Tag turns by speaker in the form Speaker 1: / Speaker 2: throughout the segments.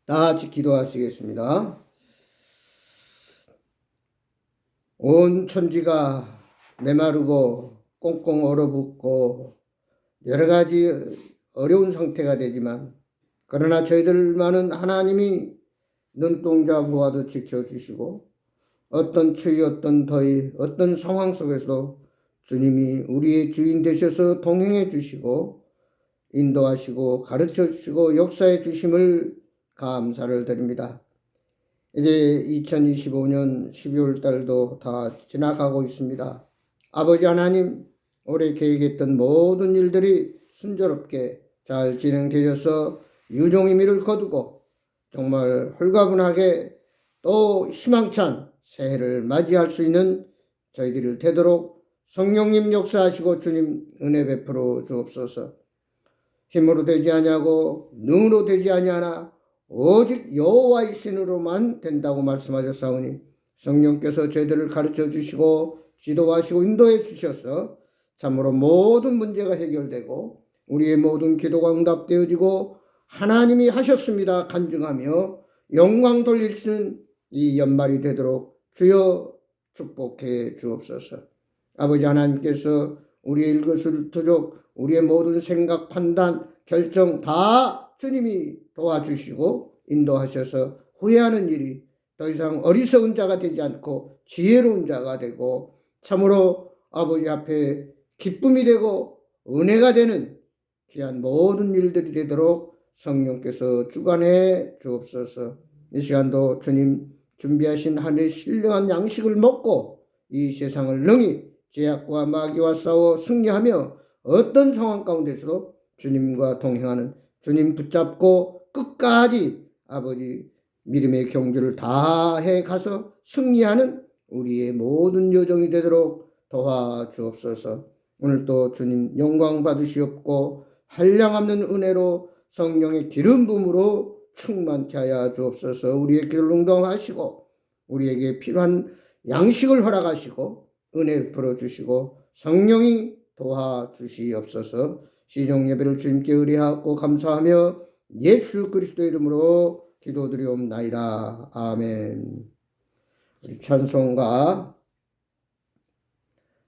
Speaker 1: 다 같이 기도하시겠습니다. 온 천지가 메마르고 꽁꽁 얼어붙고 여러 가지 어려운 상태가 되지만, 그러나 저희들만은 하나님이 눈동자 보아도 지켜주시고, 어떤 추위, 어떤 더위, 어떤 상황 속에서 주님이 우리의 주인 되셔서 동행해 주시고 인도하시고 가르쳐 주시고 역사해 주심을 감사를 드립니다. 이제 2025년 12월 달도 다 지나가고 있습니다. 아버지 하나님, 올해 계획했던 모든 일들이 순조롭게 잘 진행되어서 유종의 미를 거두고 정말 홀가분하게 또 희망찬 새해를 맞이할 수 있는 저희들이 되도록 성령님 역사하시고 주님 은혜 베풀어 주옵소서. 힘으로 되지 아니하고 능으로 되지 아니하나 오직 여호와의 신으로만 된다고 말씀하셨사오니, 성령께서 저희들을 가르쳐 주시고 지도하시고 인도해 주셔서 참으로 모든 문제가 해결되고 우리의 모든 기도가 응답되어지고 하나님이 하셨습니다 간증하며 영광 돌릴 수 있는 이 연말이 되도록 주여 축복해 주옵소서. 아버지 하나님께서 우리의 일거수일투족, 우리의 모든 생각, 판단, 결정 다 주님이 도와주시고 인도하셔서 후회하는 일이 더 이상 어리석은 자가 되지 않고 지혜로운 자가 되고 참으로 아버지 앞에 기쁨이 되고 은혜가 되는 귀한 모든 일들이 되도록 성령께서 주관해 주옵소서. 이 시간도 주님 준비하신 하늘의 신령한 양식을 먹고 이 세상을 능히 죄악과 마귀와 싸워 승리하며 어떤 상황 가운데서도 주님과 동행하는, 주님 붙잡고 끝까지 아버지 믿음의 경주를 다해 가서 승리하는 우리의 모든 여정이 되도록 도와주옵소서. 오늘도 주님 영광 받으시옵고 한량없는 은혜로 성령의 기름 부음으로 충만케 하여 주옵소서. 우리의 기도를 응답하시고 우리에게 필요한 양식을 허락하시고 은혜 풀어주시고 성령이 도와주시옵소서. 시종 예배를 주님께 의뢰하고 감사하며 예수 그리스도 이름으로 기도드리옵나이다. 아멘. 우리 찬송가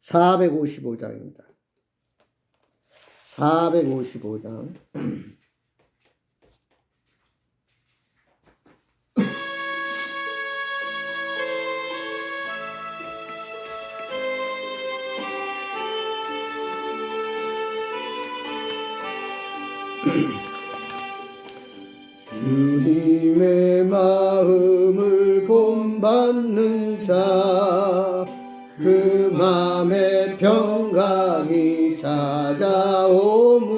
Speaker 1: 455장입니다. 455장. 주님의 마음을 본받는 자, 그 맘에 평강이 찾아오무,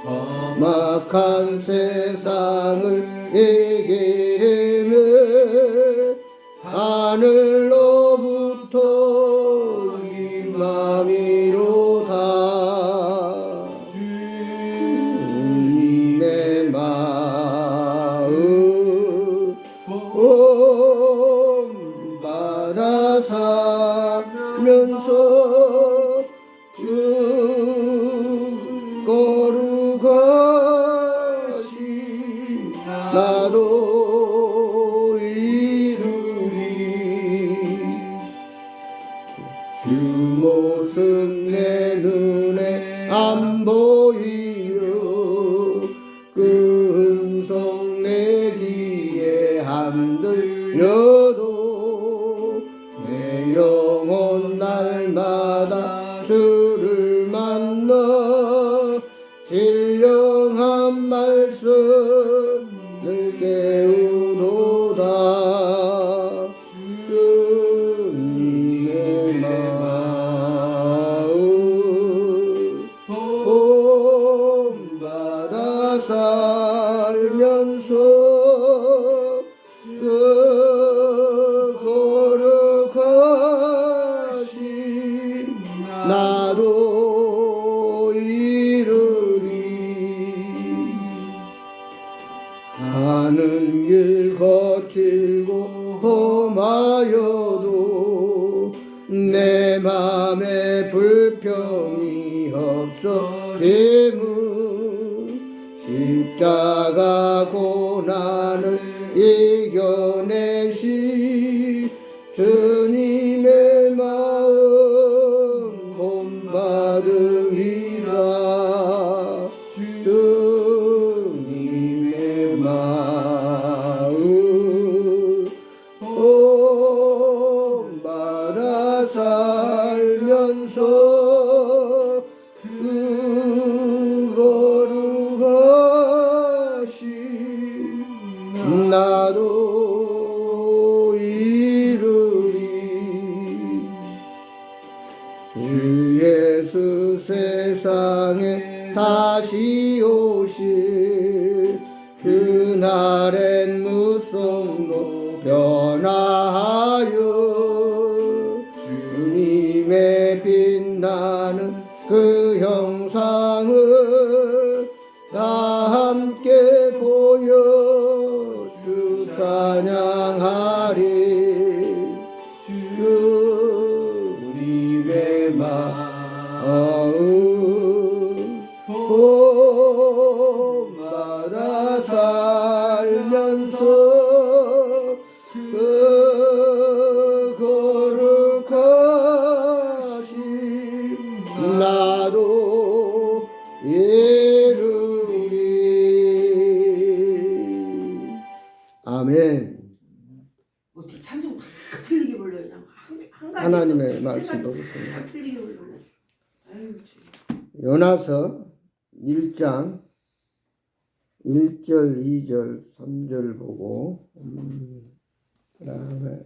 Speaker 1: 험악한 세상을 해결하며 하늘로부터 임함이로다. 주님의 마음 본받아 살면서 쭉 거룩하신 나도 이루리. 주 모습 내 눈에 안 보이려, 그 음성 내 귀에 안 들려도 내 영혼 날마다 주를 만나 신령한 말씀 늘 깨우도다. 주님의 마음 본받아 살면서 그 거룩하신 나도 이루리. 가는 길 거칠고 험하여도 내 맘에 불평이 없어짐은 십자가 고난을 이겨내시 주님의 마음 본받음이라 주님의 마음 본받아 살면서 그 거룩하신 나도 이루리 주 예수 세상에 다시 오실 그날엔 무성도 변화하여 주님의 빛나는 그 형상을 다 함께 보여 주 찬양하리 주님의 마음 본받아 살면서 그 거룩하신 나도 이루리. 아멘.
Speaker 2: 어떻게 찬송 다 틀리게 불러요? 그냥 한 가지
Speaker 1: 하나님의 말씀 보겠습니다.
Speaker 2: 다 틀리게 불러요. 아유 참.
Speaker 1: 요나서 1장 1절, 2절, 3절 보고 그 다음에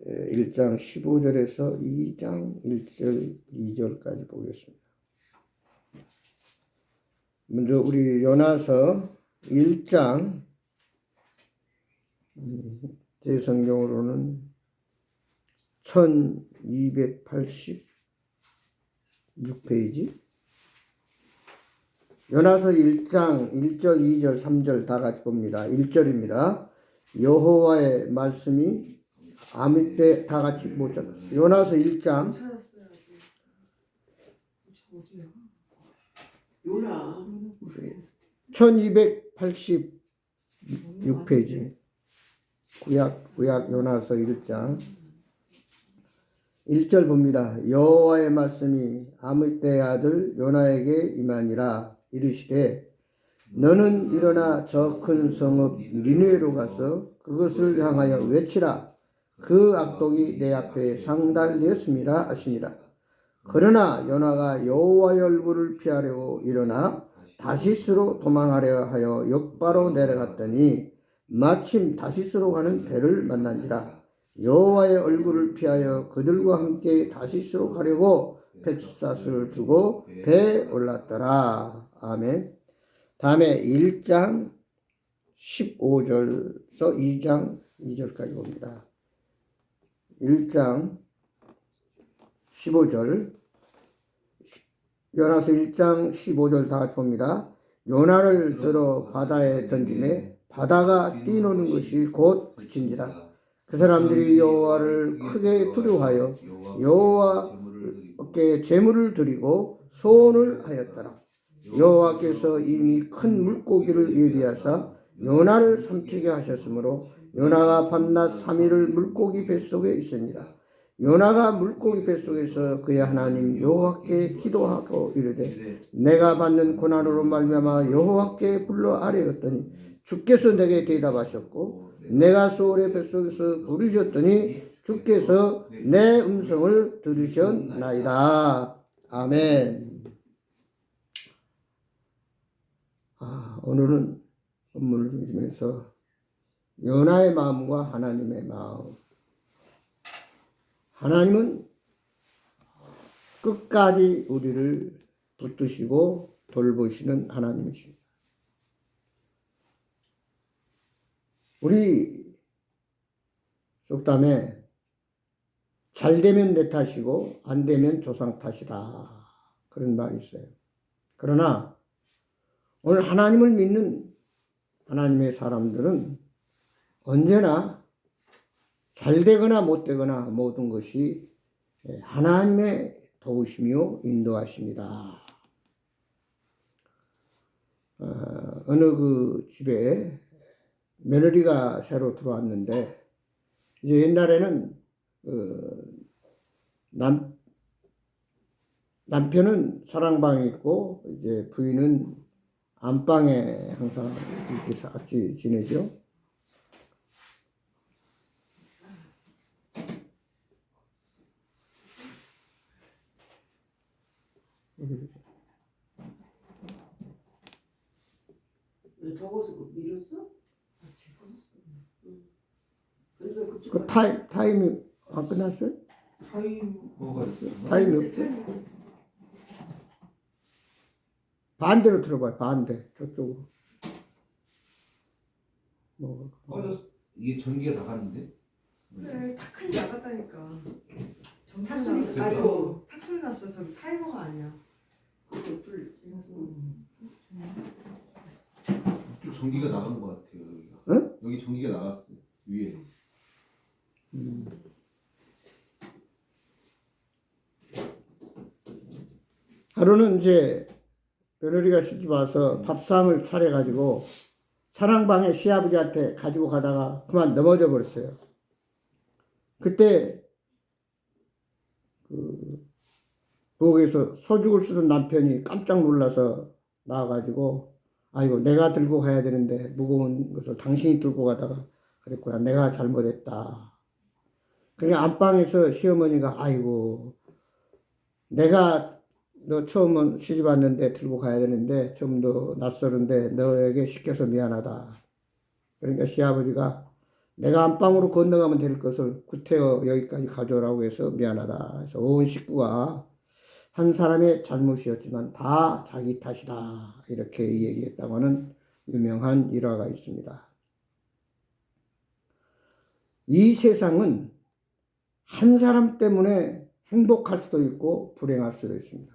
Speaker 1: 1장 15절에서 2장 1절, 2절까지 보겠습니다. 먼저 우리 요나서 1장 제 성경으로는 1286페이지 요나서 1장 1절, 2절, 3절 다 같이 봅니다. 1절입니다. 여호와의 말씀이 아무 때 다 같이 보자. 요나서 1장
Speaker 2: 요나
Speaker 1: 1286페이지 구약 요나서 1장 1절 봅니다. 여호와의 말씀이 아미떼의 아들 요나에게 임하니라. 이르시되 너는 일어나 저 큰 성읍 니느웨로 가서 그것을 향하여 외치라. 그 악독이 내 앞에 상달되었음이라 하시니라. 그러나 요나가 여호와의 얼굴을 피하려고 일어나 다시스로 도망하려 하여 역바로 내려갔더니 마침 다시스로 가는 배를 만난지라. 여호와의 얼굴을 피하여 그들과 함께 다시스로 가려고 벳삿을 두고 배에 올랐더라. 아멘. 다음에 1장 15절에서 2장 2절까지 봅니다. 1장 15절 요나서 1장 15절 다 같이 봅니다. 요나를 들어 바다에 던지매 바다가 뛰노는 것이 곧 그친지라. 그 사람들이 여호와를 크게 두려워하여 여호와께 제물을 드리고 소원을 하였더라. 여호와께서 이미 큰 물고기를 예비하사 요나를 삼키게 하셨으므로 요나가 밤낮 3일을 물고기 뱃속에 있으니라. 요나가 물고기 뱃속에서 그의 하나님 여호와께 기도하고 이르되 내가 받는 고난으로 말미암아 여호와께 불러 아뢰었더니 주께서 내게 대답하셨고 내가 소울의 뱃속에서 부르짖었더니 주께서 내 음성을 들으셨나이다. 아멘. 오늘은 본문을 중심해서 요나의 마음과 하나님의 마음. 하나님은 끝까지 우리를 붙드시고 돌보시는 하나님이십니다. 우리 속담에 잘 되면 내 탓이고 안 되면 조상 탓이다. 그런 말이 있어요. 그러나 오늘 하나님을 믿는 하나님의 사람들은 언제나 잘 되거나 못 되거나 모든 것이 하나님의 도우심이요 인도하십니다. 어느 그 집에 며느리가 새로 들어왔는데 이제 옛날에는 남편은 사랑방에 있고 이제 부인은 안방에 항상 이렇게 같이 지내죠.
Speaker 2: 왜 더워서 미뤘어?
Speaker 3: 아, 제가 했어.
Speaker 2: 근데 왜 그쪽
Speaker 1: 그 타임이 안 끝났어요?
Speaker 4: 타이머가 있어요.
Speaker 1: 타임이 없어요? 반대로 들어봐요. 반대 저쪽으로. 뭐
Speaker 4: 이게 전기가 나갔는데?
Speaker 3: 그래, 탁하니 나갔다니까.
Speaker 2: 탁 소리
Speaker 3: 정상
Speaker 2: 아니고.
Speaker 3: 탁 소리 났어. 저기 타이머가 아니야.
Speaker 2: 그거 불
Speaker 4: 이쪽 전기가 나간 것 같아요. 여기가.
Speaker 1: 응?
Speaker 4: 여기 전기가 나갔어요. 위에.
Speaker 1: 하루는 이제 며느리가 시집 와서 밥상을 차려가지고 사랑방에 시아버지한테 가지고 가다가 그만 넘어져 버렸어요. 그때 그 부엌에서 소죽을 쓰던 남편이 깜짝 놀라서 나와가지고 아이고 내가 들고 가야 되는데 무거운 것을 당신이 들고 가다가 그랬구나. 내가 잘못했다. 그러니까 안방에서 시어머니가 아이고 내가 너 처음 시집 왔는데 들고 가야 되는데 좀 더 낯설은데 너에게 시켜서 미안하다. 그러니까 시아버지가 내가 안방으로 건너가면 될 것을 구태여 여기까지 가져오라고 해서 미안하다. 그래서 온 식구가 한 사람의 잘못이었지만 다 자기 탓이다. 이렇게 얘기했다고 하는 유명한 일화가 있습니다. 이 세상은 한 사람 때문에 행복할 수도 있고 불행할 수도 있습니다.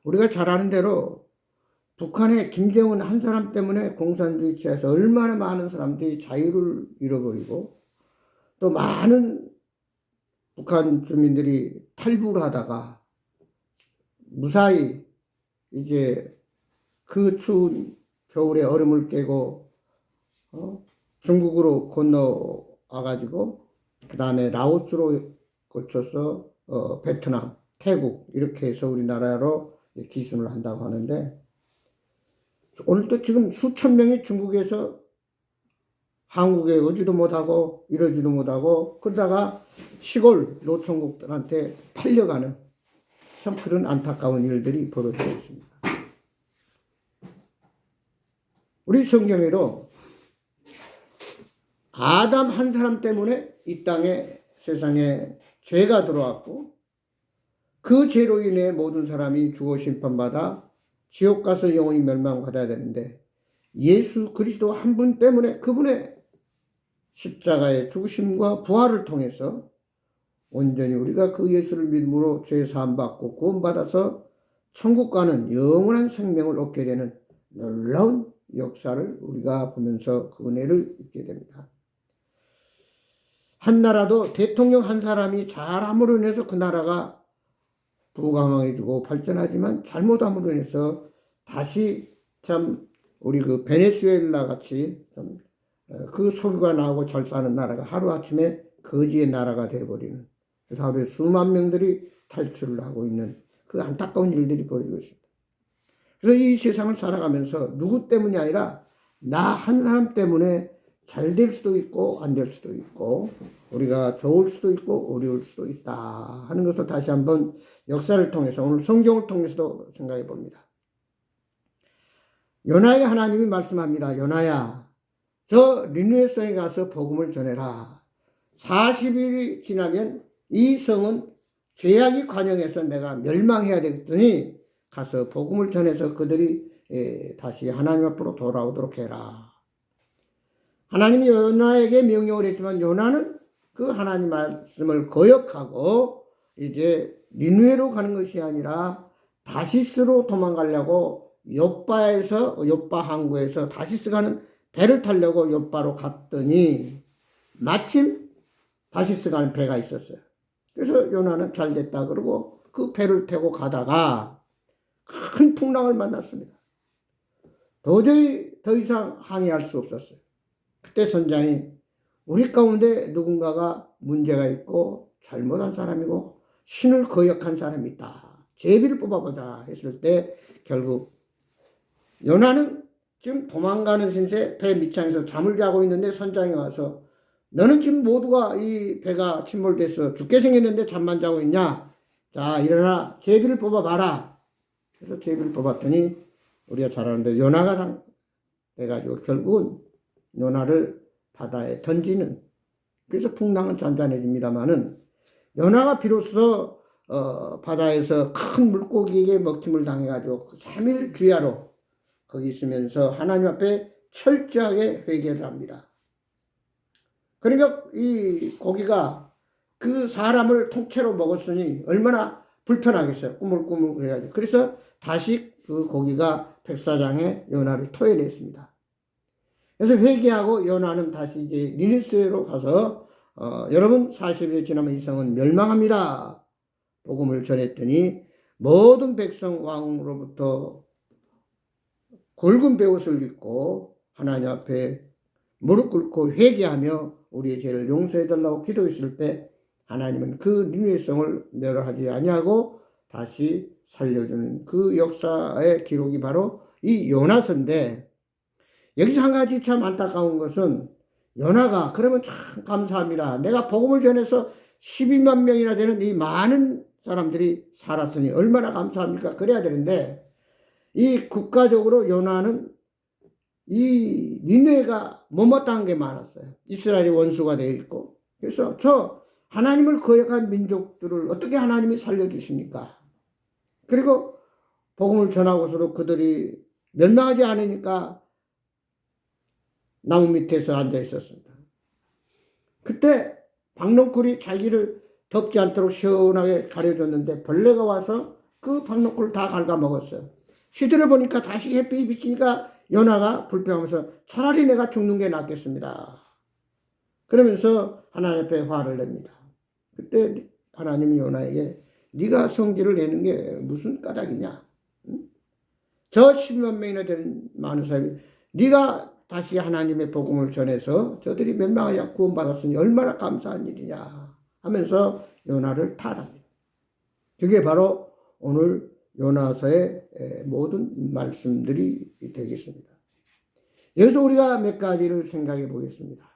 Speaker 1: 우리가 잘 아는 대로 북한의 김정은 한 사람 때문에 공산주의 취해서 얼마나 많은 사람들이 자유를 잃어버리고 또 많은 북한 주민들이 탈북을 하다가 무사히 이제 그 추운 겨울에 얼음을 깨고 중국으로 건너와가지고 그 다음에 라오스로 거쳐서 베트남, 태국 이렇게 해서 우리나라로 기순을 한다고 하는데 오늘도 지금 수천 명이 중국에서 한국에 오지도 못하고 이러지도 못하고 그러다가 시골 노총국들한테 팔려가는 참 그런 안타까운 일들이 벌어지고 있습니다. 우리 성경에도 아담 한 사람 때문에 이 땅에 세상에 죄가 들어왔고 그 죄로 인해 모든 사람이 죽어 심판받아 지옥 가서 영원히 멸망받아야 되는데 예수 그리스도 한 분 때문에 그분의 십자가의 죽으심과 부활을 통해서 온전히 우리가 그 예수를 믿음으로 죄 사함 받고 구원받아서 천국 가는 영원한 생명을 얻게 되는 놀라운 역사를 우리가 보면서 그 은혜를 잊게 됩니다. 한 나라도 대통령 한 사람이 잘함으로 인해서 그 나라가 부강해지고 발전하지만 잘못함으로 인해서 다시 참 우리 그 베네수엘라 같이 좀 그 소비가 나오고 잘 사는 나라가 하루아침에 거지의 나라가 되어버리는 그래서 하루에 수만 명들이 탈출을 하고 있는 그 안타까운 일들이 벌어지고 있습니다. 그래서 이 세상을 살아가면서 누구 때문이 아니라 나 한 사람 때문에 잘 될 수도 있고 안 될 수도 있고 우리가 좋을 수도 있고 어려울 수도 있다 하는 것을 다시 한번 역사를 통해서 오늘 성경을 통해서도 생각해 봅니다. 요나에게 하나님이 말씀합니다. 요나야 저 니느웨성에 가서 복음을 전해라. 40일이 지나면 이 성은 죄악이 관영해서 내가 멸망해야 되겠더니 가서 복음을 전해서 그들이 다시 하나님 앞으로 돌아오도록 해라. 하나님이 요나에게 명령을 했지만 요나는 그 하나님 말씀을 거역하고 이제 니느웨로 가는 것이 아니라 다시스로 도망가려고 요빠 항구에서 다시스 가는 배를 타려고 요빠로 갔더니 마침 다시스 가는 배가 있었어요. 그래서 요나는 잘 됐다 그러고 그 배를 타고 가다가 큰 풍랑을 만났습니다. 도저히 더 이상 항의할 수 없었어요. 그때 선장이 우리 가운데 누군가가 문제가 있고 잘못한 사람이고 신을 거역한 사람이 있다. 제비를 뽑아보자 했을 때 결국 요나는 지금 도망가는 신세 배 밑창에서 잠을 자고 있는데 선장이 와서 너는 지금 모두가 이 배가 침몰돼서 죽게 생겼는데 잠만 자고 있냐? 자, 일어나 제비를 뽑아봐라. 그래서 제비를 뽑았더니 우리가 잘 아는데 요나가 돼가지고 결국은 요나를 바다에 던지는, 그래서 풍랑은 잔잔해집니다마는 요나가 비로소 바다에서 큰 물고기에게 먹힘을 당해가지고 3일 주야로 거기 있으면서 하나님 앞에 철저하게 회개를 합니다. 그러니까 이 고기가 그 사람을 통째로 먹었으니 얼마나 불편하겠어요. 꾸물꾸물 해야지. 그래서 다시 그 고기가 백사장에 요나를 토해냈습니다. 그래서 회개하고 요나는 다시 이제 니느웨로 가서 여러분 40일 지나면 이 성은 멸망합니다. 복음을 전했더니 모든 백성 왕으로부터 굵은 베옷을 입고 하나님 앞에 무릎 꿇고 회개하며 우리의 죄를 용서해 달라고 기도했을 때 하나님은 그 니느웨 성을 멸하지 아니하고 다시 살려주는 그 역사의 기록이 바로 이 요나서인데, 여기서 한 가지 참 안타까운 것은 요나가 그러면 참 감사합니다. 내가 복음을 전해서 12만 명이나 되는 이 많은 사람들이 살았으니 얼마나 감사합니까? 그래야 되는데 이 국가적으로 요나는 이 니느웨가 못마땅한 게 많았어요. 이스라엘이 원수가 되어 있고. 그래서 저 하나님을 거역한 민족들을 어떻게 하나님이 살려주십니까? 그리고 복음을 전하고서도 그들이 멸망하지 않으니까 나무 밑에서 앉아 있었습니다. 그때 박농쿨이 자기를 덥지 않도록 시원하게 가려줬는데 벌레가 와서 그 박농쿨을 다 갉아먹었어요. 시들어 보니까 다시 햇빛이 비치니까 요나가 불평하면서 차라리 내가 죽는 게 낫겠습니다. 그러면서 하나님 앞에 화를 냅니다. 그때 하나님이 요나에게 네가 성질을 내는 게 무슨 까닭이냐? 응? 저 10만 명이나 되는 많은 사람이 네가 다시 하나님의 복음을 전해서 저들이 멸망하여 구원받았으니 얼마나 감사한 일이냐 하면서 요나를 탓합니다. 그게 바로 오늘 요나서의 모든 말씀들이 되겠습니다. 여기서 우리가 몇 가지를 생각해 보겠습니다.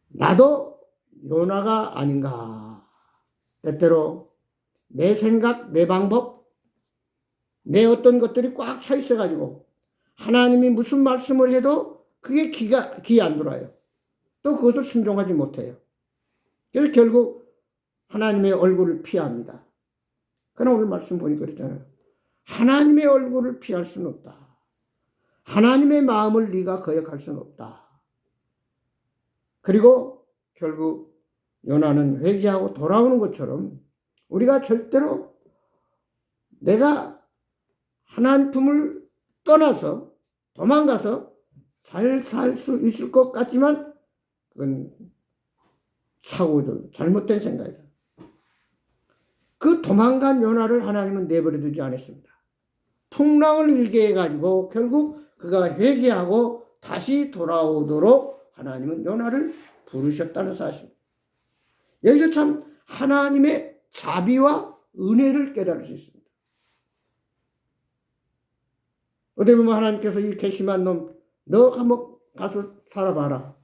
Speaker 1: 나도 요나가 아닌가. 때때로 내 생각, 내 방법, 내 어떤 것들이 꽉 차 있어가지고 하나님이 무슨 말씀을 해도 그게 귀에 안 들어와요. 또 그것을 순종하지 못해요. 그래서 결국 하나님의 얼굴을 피합니다. 그러나 오늘 말씀 보니까 그랬잖아요. 하나님의 얼굴을 피할 수는 없다. 하나님의 마음을 네가 거역할 수는 없다. 그리고 결국 요나는 회개하고 돌아오는 것처럼 우리가 절대로 내가 하나님 품을 떠나서 도망가서 잘 살 수 있을 것 같지만 그건 잘못된 생각이다. 그 도망간 요나를 하나님은 내버려 두지 않았습니다. 풍랑을 일게 해가지고 결국 그가 회개하고 다시 돌아오도록 하나님은 요나를 부르셨다는 사실입니다. 여기서 참 하나님의 자비와 은혜를 깨달을 수 있습니다. 어떻게 보면 하나님께서 이 괘씸한 놈, 너 한번 가서 살아봐라.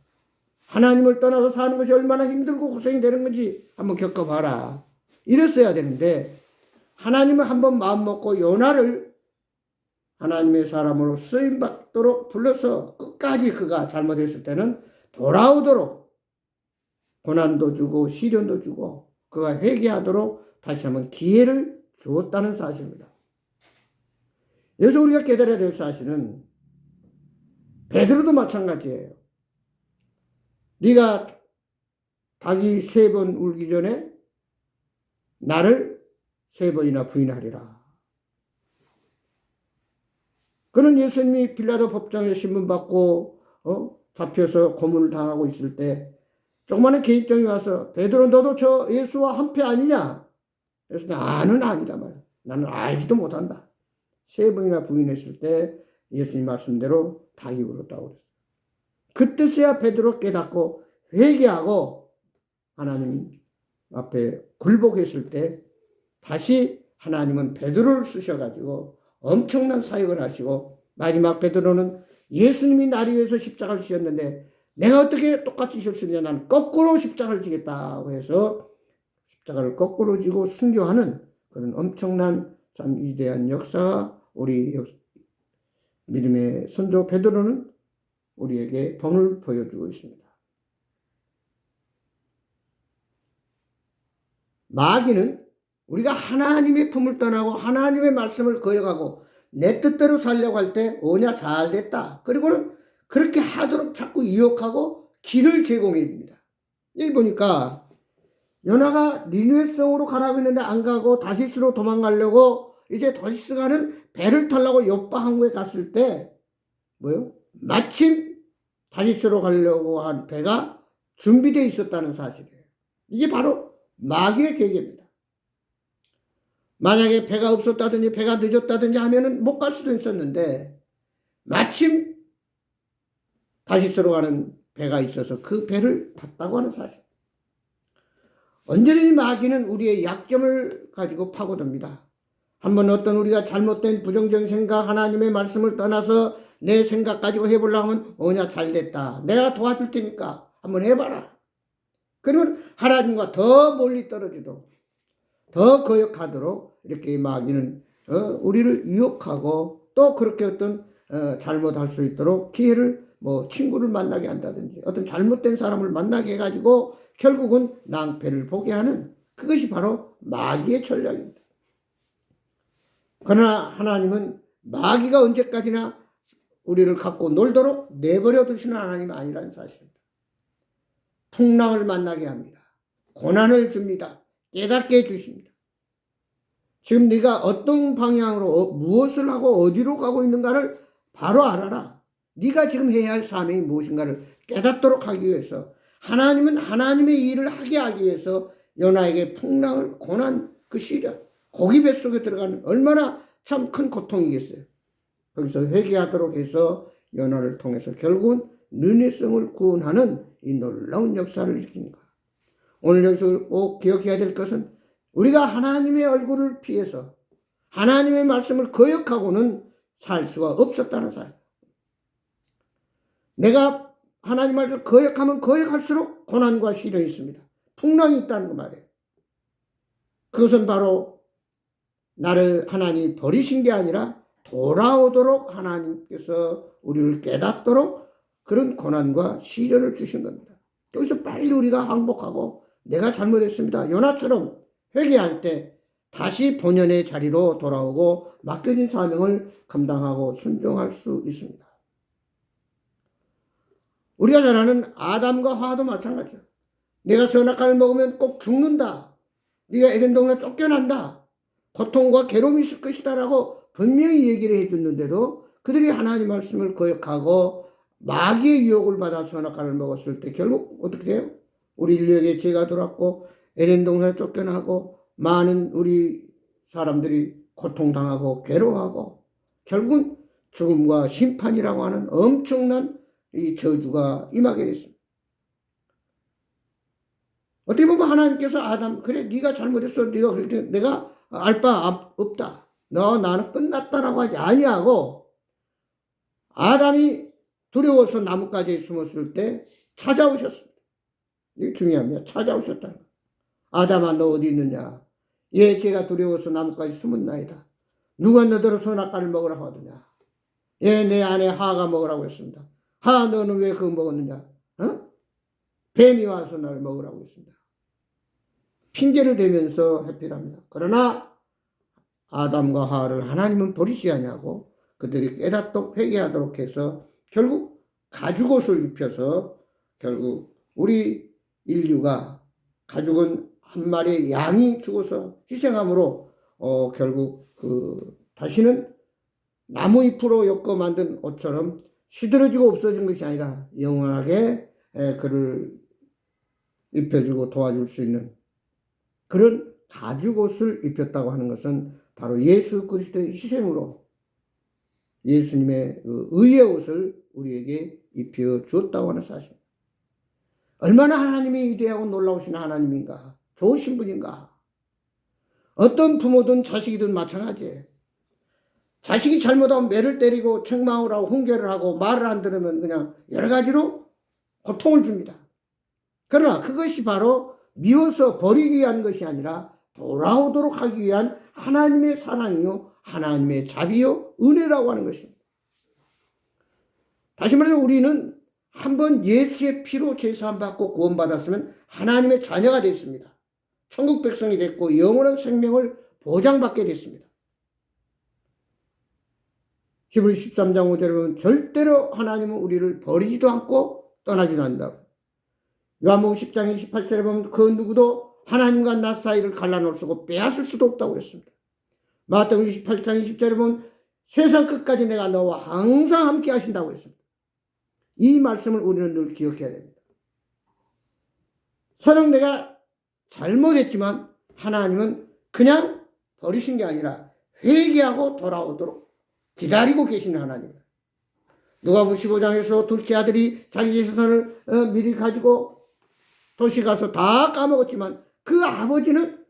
Speaker 1: 하나님을 떠나서 사는 것이 얼마나 힘들고 고생이 되는 건지 한번 겪어봐라. 이랬어야 되는데 하나님은 한번 마음먹고 요나를 하나님의 사람으로 쓰임받도록 불러서 끝까지 그가 잘못했을 때는 돌아오도록 고난도 주고 시련도 주고 그가 회개하도록 다시 한번 기회를 주었다는 사실입니다. 여기서 우리가 깨달아야 될 사실은 베드로도 마찬가지예요. 네가 닭이 3번 울기 전에 나를 3번이나 부인하리라. 그는 예수님이 빌라도 법정에 신문받고 잡혀서 고문을 당하고 있을 때 조그마한 계집종이 와서 베드로 너도 저 예수와 한패 아니냐? 그래서 나는 아니다 말이야. 나는 알지도 못한다. 3번이나 부인했을 때 예수님 말씀대로 닭이 울었다고 그랬어요. 그때서야 베드로 깨닫고 회개하고 하나님 앞에 굴복했을 때 다시 하나님은 베드로를 쓰셔가지고 엄청난 사역을 하시고 마지막 베드로는 예수님이 나를 위해서 십자가를 지었는데 내가 어떻게 똑같이 질 수 있냐, 나는 거꾸로 십자가를 지겠다고 해서 십자가를 거꾸로 지고 순교하는 그런 엄청난 참 위대한 역사가 우리 믿음의 선조 베드로는 우리에게 본을 보여주고 있습니다. 마귀는 우리가 하나님의 품을 떠나고 하나님의 말씀을 거역하고 내 뜻대로 살려고 할 때 오냐 잘됐다. 그리고는 그렇게 하도록 자꾸 유혹하고 길을 제공해 줍니다. 여기 보니까 요나가 니느웨 성으로 가라고 했는데 안 가고 다시스로 도망가려고 이제 다시스 가는 배를 타려고 요빠 항구에 갔을 때 뭐요? 마침 다시스로 가려고 한 배가 준비되어 있었다는 사실이에요. 이게 바로 마귀의 계획입니다. 만약에 배가 없었다든지 배가 늦었다든지 하면은 못 갈 수도 있었는데 마침 다시스로 가는 배가 있어서 그 배를 탔다고 하는 사실. 언제든지 마귀는 우리의 약점을 가지고 파고듭니다. 한번 어떤 우리가 잘못된 부정적인 생각, 하나님의 말씀을 떠나서 내 생각 가지고 해보려고 하면 오냐 잘됐다. 내가 도와줄 테니까 한번 해봐라. 그러면 하나님과 더 멀리 떨어지도록 더 거역하도록 이렇게 마귀는 우리를 유혹하고 또 그렇게 어떤 잘못할 수 있도록 기회를 뭐 친구를 만나게 한다든지 어떤 잘못된 사람을 만나게 해가지고 결국은 낭패를 보게 하는 그것이 바로 마귀의 전략입니다. 그러나 하나님은 마귀가 언제까지나 우리를 갖고 놀도록 내버려 두시는 하나님이 아니라는 사실입니다. 풍랑을 만나게 합니다. 고난을 줍니다. 깨닫게 해주십니다. 지금 네가 어떤 방향으로 무엇을 하고 어디로 가고 있는가를 바로 알아라. 네가 지금 해야 할 사명이 무엇인가를 깨닫도록 하기 위해서 하나님은 하나님의 일을 하게 하기 위해서 요나에게 풍랑을 고난 그 시련 고기 뱃속에 들어가는 얼마나 참 큰 고통이겠어요. 거기서 회개하도록 해서 요나를 통해서 결국은 느헤 성을 구원하는 이 놀라운 역사를 일으킵니다. 오늘 여기서 꼭 기억해야 될 것은 우리가 하나님의 얼굴을 피해서 하나님의 말씀을 거역하고는 살 수가 없었다는 사실. 내가 하나님 말씀을 거역하면 거역할수록 고난과 시련이 있습니다. 풍랑이 있다는 그 말이에요. 그것은 바로 나를 하나님이 버리신 게 아니라 돌아오도록 하나님께서 우리를 깨닫도록 그런 고난과 시련을 주신 겁니다. 여기서 빨리 우리가 항복하고 내가 잘못했습니다. 요나처럼 회개할 때 다시 본연의 자리로 돌아오고 맡겨진 사명을 감당하고 순종할 수 있습니다. 우리가 잘 아는 아담과 하와도 마찬가지야. 내가 선악과를 먹으면 꼭 죽는다. 네가 에덴 동산에 쫓겨난다. 고통과 괴로움이 있을 것이다 라고 분명히 얘기를 해줬는데도 그들이 하나님 말씀을 거역하고 마귀의 유혹을 받아 선악과를 먹었을 때 결국 어떻게 돼요? 우리 인류에게 죄가 들어왔고 에덴 동산에 쫓겨나고 많은 우리 사람들이 고통당하고 괴로워하고 결국은 죽음과 심판이라고 하는 엄청난 이 저주가 임하게 됐습니다. 어떻게 보면 하나님께서 아담 그래 네가 잘못했어. 네가 그럴 때 내가 알 바 없다. 너 나는 끝났다라고 하지 아니하고 아담이 두려워서 나뭇가지에 숨었을 때 찾아오셨습니다. 이게 중요합니다. 찾아오셨다. 아담아 너 어디 있느냐. 예 제가 두려워서 나뭇가지 숨었나이다. 누가 너더러 선악과를 먹으라고 하더냐. 예 내 아내 하가 먹으라고 했습니다. 하 너는 왜 그거 먹었느냐. 뱀이 와서 나를 먹으라고 했습니다. 핑계를 대면서 회피합니다. 그러나 아담과 하와를 하나님은 버리지 아니하고 그들이 깨닫도록 회개하도록 해서 결국 가죽옷을 입혀서 결국 우리 인류가 가죽은 한 마리의 양이 죽어서 희생함으로 결국 다시는 나무 잎으로 엮어 만든 옷처럼 시들어지고 없어진 것이 아니라 영원하게 그를 입혀주고 도와줄 수 있는 그런 가죽옷을 입혔다고 하는 것은 바로 예수 그리스도의 희생으로 예수님의 그 의의 옷을 우리에게 입혀 주었다고 하는 사실. 얼마나 하나님이 위대하고 놀라우신 하나님인가, 좋으신 분인가. 어떤 부모든 자식이든 마찬가지예요. 자식이 잘못하면 매를 때리고 책망을 하고 훈계를 하고 말을 안 들으면 그냥 여러 가지로 고통을 줍니다. 그러나 그것이 바로 미워서 버리기 위한 것이 아니라 돌아오도록 하기 위한 하나님의 사랑이요, 하나님의 자비요, 은혜라고 하는 것입니다. 다시 말해서 우리는 한번 예수의 피로 제사함 받고 구원받았으면 하나님의 자녀가 됐습니다. 천국 백성이 됐고 영원한 생명을 보장받게 됐습니다. 히브리 13장 5절에 보면 절대로 하나님은 우리를 버리지도 않고 떠나지도 않는다고. 요한복음 10장 28절에 보면 그 누구도 하나님과 나 사이를 갈라놓을 수 없고 빼앗을 수도 없다고 그랬습니다. 마태복음 28장 20절에 보면 세상 끝까지 내가 너와 항상 함께 하신다고 했습니다. 이 말씀을 우리는 늘 기억해야 됩니다. 설령 내가 잘못했지만 하나님은 그냥 버리신 게 아니라 회개하고 돌아오도록 기다리고 계시는 하나님입니다. 누가복음 15장에서 둘째 아들이 자기 재산을 미리 가지고 도시 가서 다 까먹었지만 그 아버지는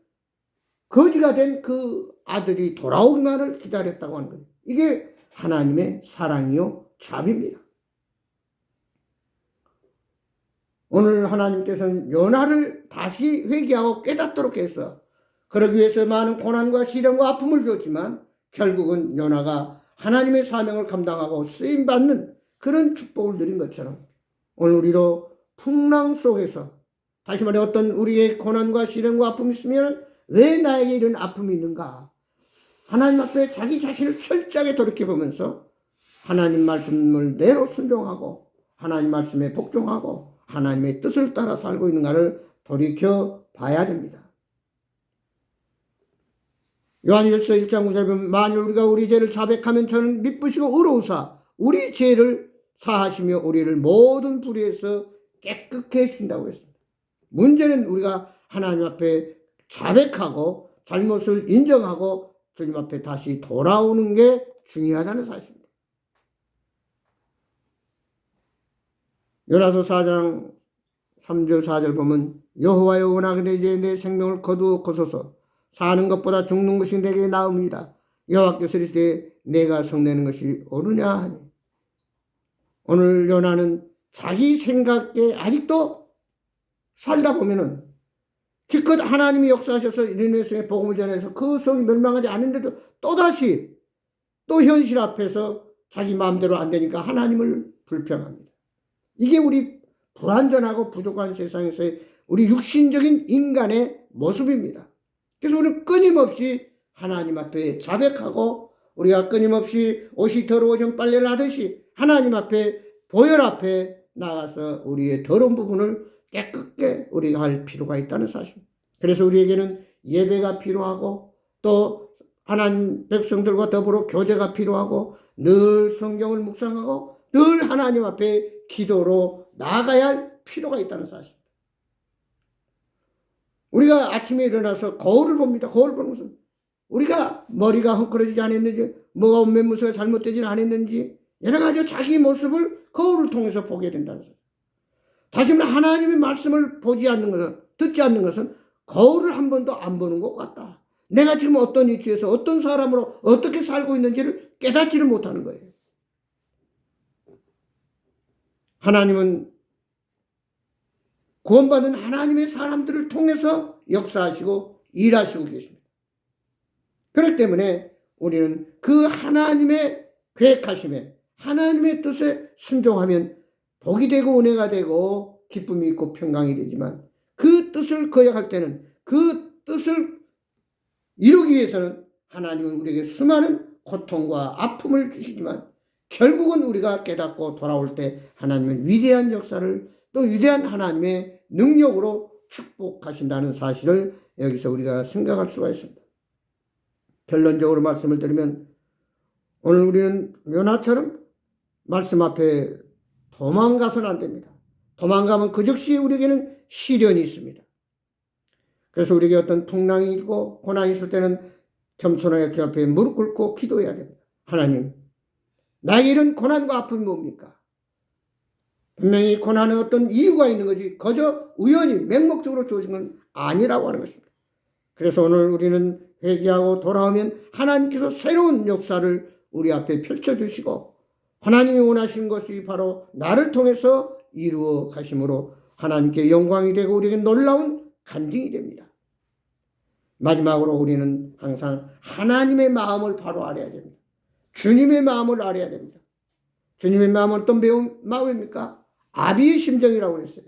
Speaker 1: 거지가 된 그 아들이 돌아오기만을 기다렸다고 하는 거예요. 이게 하나님의 사랑이요 자비입니다. 오늘 하나님께서는 요나를 다시 회개하고 깨닫도록 해서 그러기 위해서 많은 고난과 시련과 아픔을 줬지만 결국은 요나가 하나님의 사명을 감당하고 쓰임받는 그런 축복을 누린 것처럼 오늘 우리도 풍랑 속에서 다시 말해 어떤 우리의 고난과 시련과 아픔이 있으면 왜 나에게 이런 아픔이 있는가? 하나님 앞에 자기 자신을 철저하게 돌이켜보면서 하나님 말씀을 내로 순종하고 하나님 말씀에 복종하고 하나님의 뜻을 따라 살고 있는가를 돌이켜 봐야 됩니다. 요한일서 1장 9절에 보면 만일 우리가 우리 죄를 자백하면 저는 미쁘시고 의로우사 우리 죄를 사하시며 우리를 모든 불의에서 깨끗게 해주신다고 했습니다. 문제는 우리가 하나님 앞에 자백하고 잘못을 인정하고 주님 앞에 다시 돌아오는 게 중요하다는 사실입니다. 요나서 4장 3절 4절 보면 여호와여 원하건대 이제 내 생명을 거두어소서 사는 것보다 죽는 것이 내게 나음이다. 여호와께서 이르시되 내가 성내는 것이 옳으냐 하니. 오늘 요나는 자기 생각에 아직도 살다 보면은 기껏 하나님이 역사하셔서 니느웨 성에 복음을 전해서 그 성이 멸망하지 않는데도 또다시 또 현실 앞에서 자기 마음대로 안 되니까 하나님을 불평합니다. 이게 우리 불완전하고 부족한 세상에서의 우리 육신적인 인간의 모습입니다. 그래서 우리는 끊임없이 하나님 앞에 자백하고 우리가 끊임없이 옷이 더러워지면 빨래를 하듯이 하나님 앞에 보혈 앞에 나가서 우리의 더러운 부분을 깨끗게 우리가 할 필요가 있다는 사실. 그래서 우리에게는 예배가 필요하고 또 하나님 백성들과 더불어 교제가 필요하고 늘 성경을 묵상하고 늘 하나님 앞에 기도로 나아가야 할 필요가 있다는 사실. 우리가 아침에 일어나서 거울을 봅니다. 거울 보는 것은 우리가 머리가 헝클어지지 않았는지 뭐가 옷매무새가 잘못되지 않았는지 여러 가지 자기 모습을 거울을 통해서 보게 된다는 사실. 다시 말해 하나님의 말씀을 보지 않는 것은 듣지 않는 것은 거울을 한 번도 안 보는 것 같다. 내가 지금 어떤 위치에서 어떤 사람으로 어떻게 살고 있는지를 깨닫지를 못하는 거예요. 하나님은 구원받은 하나님의 사람들을 통해서 역사하시고 일하시고 계십니다. 그렇기 때문에 우리는 그 하나님의 계획하심에 하나님의 뜻에 순종하면 복이 되고 은혜가 되고 기쁨이 있고 평강이 되지만 그 뜻을 거역할 때는 그 뜻을 이루기 위해서는 하나님은 우리에게 수많은 고통과 아픔을 주시지만 결국은 우리가 깨닫고 돌아올 때 하나님은 위대한 역사를 또 위대한 하나님의 능력으로 축복하신다는 사실을 여기서 우리가 생각할 수가 있습니다. 결론적으로 말씀을 드리면 오늘 우리는 요나처럼 말씀 앞에 도망가서는 안 됩니다. 도망가면 그 즉시 우리에게는 시련이 있습니다. 그래서 우리에게 어떤 풍랑이 있고 고난이 있을 때는 겸손하게 그 앞에 무릎 꿇고 기도해야 됩니다. 하나님, 나에게 이런 고난과 아픔이 뭡니까? 분명히 고난은 어떤 이유가 있는 거지 그저 우연히 맹목적으로 주어진 건 아니라고 하는 것입니다. 그래서 오늘 우리는 회개하고 돌아오면 하나님께서 새로운 역사를 우리 앞에 펼쳐주시고 하나님이 원하신 것이 바로 나를 통해서 이루어 가심으로 하나님께 영광이 되고 우리에게 놀라운 간증이 됩니다. 마지막으로 우리는 항상 하나님의 마음을 바로 알아야 됩니다. 주님의 마음을 알아야 됩니다. 주님의 마음은 어떤 마음입니까? 아비의 심정이라고 했어요.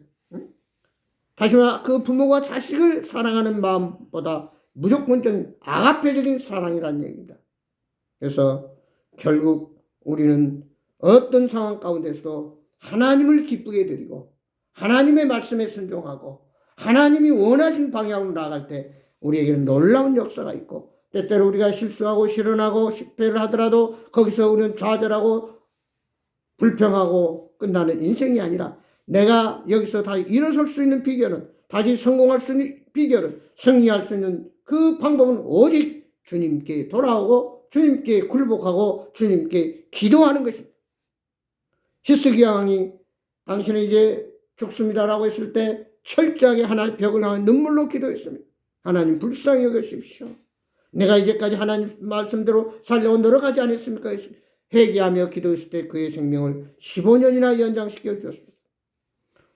Speaker 1: 다시 말해 그 부모가 자식을 사랑하는 마음보다 무조건적인 아가페적인 사랑이라는 얘기입니다. 그래서 결국 우리는 어떤 상황 가운데서도 하나님을 기쁘게 드리고 하나님의 말씀에 순종하고 하나님이 원하신 방향으로 나아갈 때 우리에게는 놀라운 역사가 있고 때때로 우리가 실수하고 실언하고 실패를 하더라도 거기서 우리는 좌절하고 불평하고 끝나는 인생이 아니라 내가 여기서 다시 일어설 수 있는 비결은 다시 성공할 수 있는 비결은 승리할 수 있는 그 방법은 오직 주님께 돌아오고 주님께 굴복하고 주님께 기도하는 것입니다. 히스기야 왕이 당신은 이제 죽습니다라고 했을 때 철저하게 하나님 벽을 향해 눈물로 기도했습니다. 하나님 불쌍히 여기십시오. 내가 이제까지 하나님 말씀대로 살려고 노력하지 않았습니까? 회개하며 기도했을 때 그의 생명을 15년이나 연장시켜 주었습니다.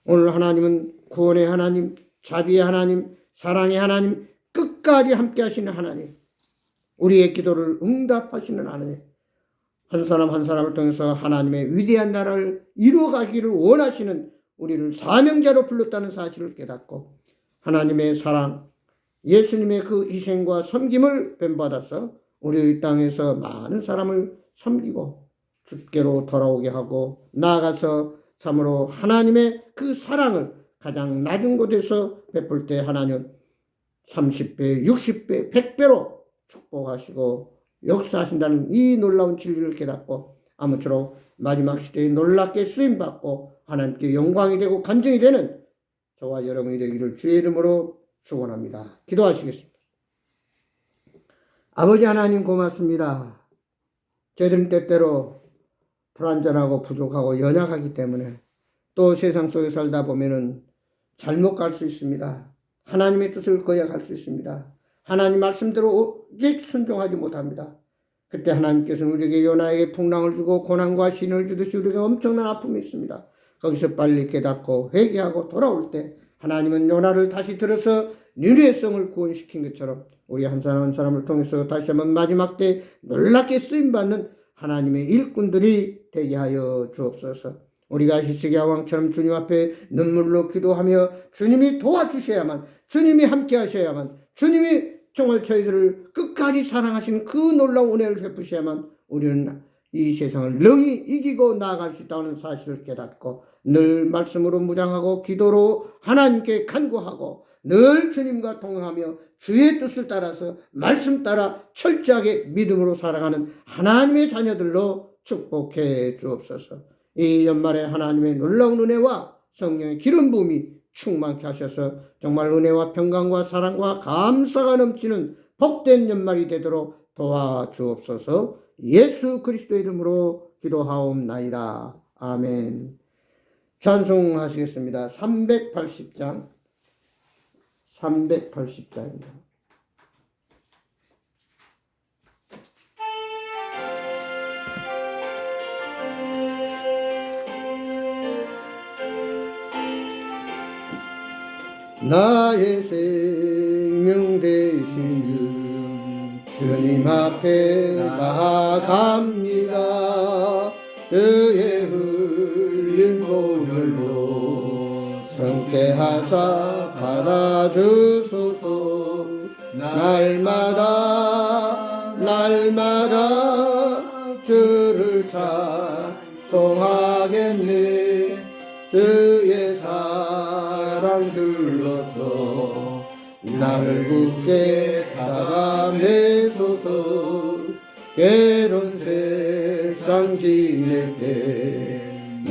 Speaker 1: 오늘 하나님은 구원의 하나님, 자비의 하나님, 사랑의 하나님, 끝까지 함께 하시는 하나님, 우리의 기도를 응답하시는 하나님, 한 사람 한 사람을 통해서 하나님의 위대한 나라를 이루어가기를 원하시는 우리를 사명자로 불렀다는 사실을 깨닫고 하나님의 사랑, 예수님의 그 희생과 섬김을 뱀받아서 우리 땅에서 많은 사람을 섬기고 주께로 돌아오게 하고 나아가서 참으로 하나님의 그 사랑을 가장 낮은 곳에서 베풀 때 하나님 30배, 60배, 100배로 축복하시고 역사하신다는 이 놀라운 진리를 깨닫고 아무쪼록 마지막 시대에 놀랍게 쓰임받고 하나님께 영광이 되고 간증이 되는 저와 여러분이 되기를 주의 이름으로 축원합니다. 기도하시겠습니다. 아버지 하나님 고맙습니다. 저희들은 때때로 불완전하고 부족하고 연약하기 때문에 또 세상 속에 살다 보면은 잘못 갈 수 있습니다. 하나님의 뜻을 거역할 수 있습니다. 하나님 말씀대로 오직 순종하지 못합니다. 그때 하나님께서는 우리에게 요나에게 풍랑을 주고 고난과 신을 주듯이 우리에게 엄청난 아픔이 있습니다. 거기서 빨리 깨닫고 회개하고 돌아올 때 하나님은 요나를 다시 들어서 니느웨 성을 구원시킨 것처럼 우리 한 사람 한 사람을 통해서 다시 한번 마지막 때 놀랍게 쓰임받는 하나님의 일꾼들이 되게 하여 주옵소서. 우리가 히스기야 왕처럼 주님 앞에 눈물로 기도하며 주님이 도와주셔야만, 주님이 함께 하셔야만, 주님이 정말 저희들을 끝까지 사랑하시는 그 놀라운 은혜를 베푸셔야만 우리는 이 세상을 능히 이기고 나아갈 수 있다는 사실을 깨닫고 늘 말씀으로 무장하고 기도로 하나님께 간구하고 늘 주님과 동행하며 주의 뜻을 따라서 말씀 따라 철저하게 믿음으로 살아가는 하나님의 자녀들로 축복해 주옵소서. 이 연말에 하나님의 놀라운 은혜와 성령의 기름 부음이 충만케 하셔서 정말 은혜와 평강과 사랑과 감사가 넘치는 복된 연말이 되도록 도와주옵소서. 예수 그리스도의 이름으로 기도하옵나이다. 아멘. 찬송하시겠습니다. 380장입니다. 나의 생명 되신 주님 앞에 나아갑니다. 그의 흘린 보혈로 정케하사 받아주소서. 날마다 주를 찬송하겠네. 주의 사랑 둘러서 나를 굳게 잡아매소서. 괴로운 세상 지낼 때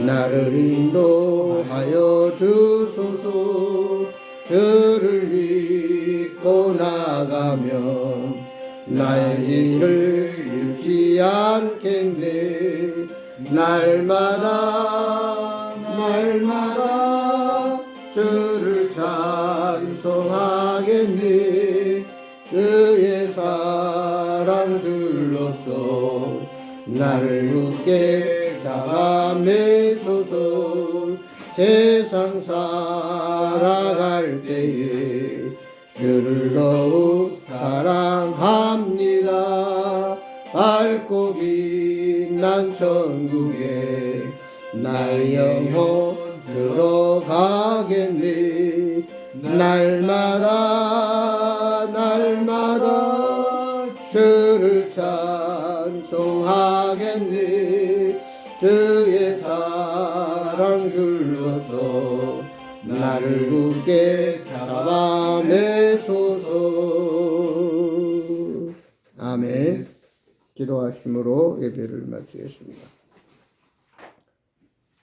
Speaker 1: 나를 인도하여 주소서. 그를 믿고 나가면 나의 일을 잃지 않겠네. 날마다 주를 찬송하겠니. 그의 사랑 줄로서 나를 굳게 잡아 매소서. 세상 살아갈 때에 주를 더욱 사랑합니다. 밝고 빛난 천국에 나의 영혼 들어가겠네. 날마다 주를 찬송하겠네. 주의 사랑 줄로서 나를 굳게 잡아 매소서. 아멘. 기도하심으로 예배를 마치겠습니다.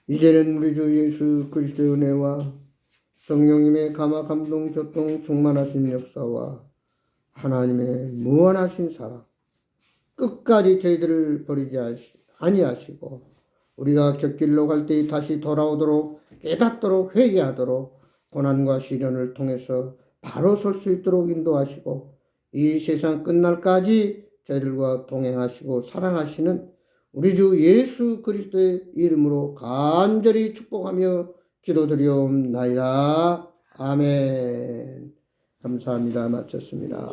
Speaker 1: 이제는 우리 주 예수 그리스도의 은혜와 성령님의 감화 감동 교통 충만하신 역사와 하나님의 무한하신 사랑 끝까지 저희들을 버리지 아니하시고 우리가 곁길로 갈 때 다시 돌아오도록 깨닫도록 회개하도록 고난과 시련을 통해서 바로 설 수 있도록 인도하시고 이 세상 끝날까지 저희들과 동행하시고 사랑하시는 우리 주 예수 그리스도의 이름으로 간절히 축복하며 기도드리옵나이다. 아멘. 감사합니다. 마쳤습니다.